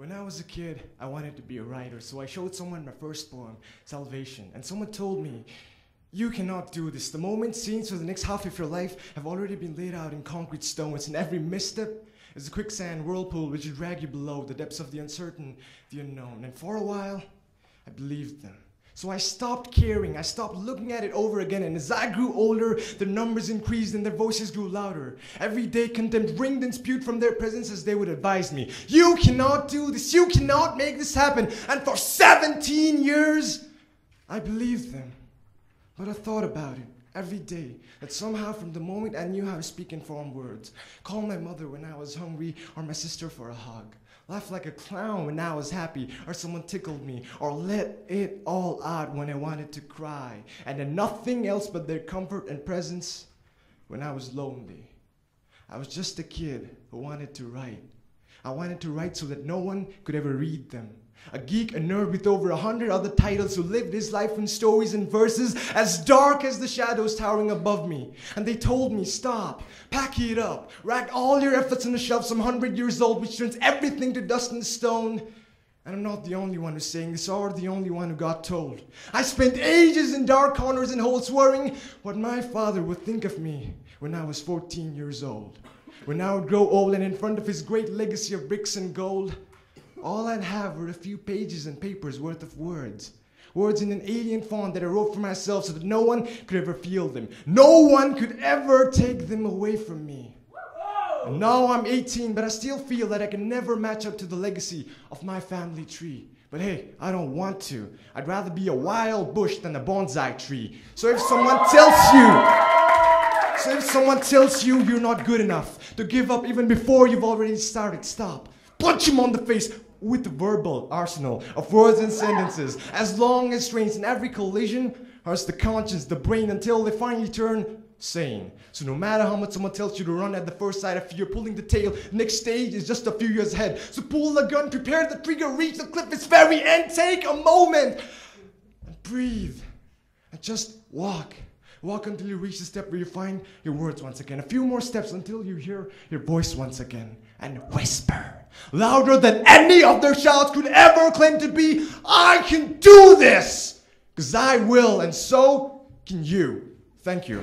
When I was a kid, I wanted to be a writer, so I showed someone my first poem, Salvation, and someone told me, "You cannot do this. The moment scenes for the next half of your life have already been laid out in concrete stones, and every misstep is a quicksand whirlpool which will drag you below the depths of the uncertain, the unknown." And for a while, I believed them. So I stopped caring, I stopped looking at it over again, and as I grew older, the numbers increased and their voices grew louder. Every day contempt ringed and spewed from their presence as they would advise me, "You cannot do this, you cannot make this happen." And for 17 years, I believed them. But I thought about it every day, that somehow from the moment I knew how to speak in formed words, call my mother when I was hungry, or my sister for a hug, laugh like a clown when I was happy, or someone tickled me, or let it all out when I wanted to cry, and then nothing else but their comfort and presence when I was lonely. I was just a kid who wanted to write. I wanted to write so that no one could ever read them. A geek, a nerd with over 100 other titles who lived his life in stories and verses as dark as the shadows towering above me. And they told me, "Stop, pack it up, rack all your efforts on the shelf some 100 years old, which turns everything to dust and stone." And I'm not the only one who's saying this, or the only one who got told. I spent ages in dark corners and holes worrying what my father would think of me when I was 14 years old. When I would grow old and in front of his great legacy of bricks and gold, all I'd have were a few pages and papers worth of words. Words in an alien font that I wrote for myself so that no one could ever feel them. No one could ever take them away from me. And now I'm 18, but I still feel that I can never match up to the legacy of my family tree. But hey, I don't want to. I'd rather be a wild bush than a bonsai tree. So if someone tells you you're not good enough, to give up even before you've already started, stop. Punch him on the face with the verbal arsenal of words and sentences, as long as trains in every collision hurts the conscience, the brain, until they finally turn sane. So no matter how much someone tells you to run at the first sight of fear, pulling the tail, next stage is just a few years ahead. So pull the gun, prepare the trigger, reach the cliff, its very end, take a moment and breathe and just walk. Walk until you reach the step where you find your words once again. A few more steps until you hear your voice once again. And whisper, louder than any of their shouts could ever claim to be, "I can do this!" Because I will, and so can you. Thank you.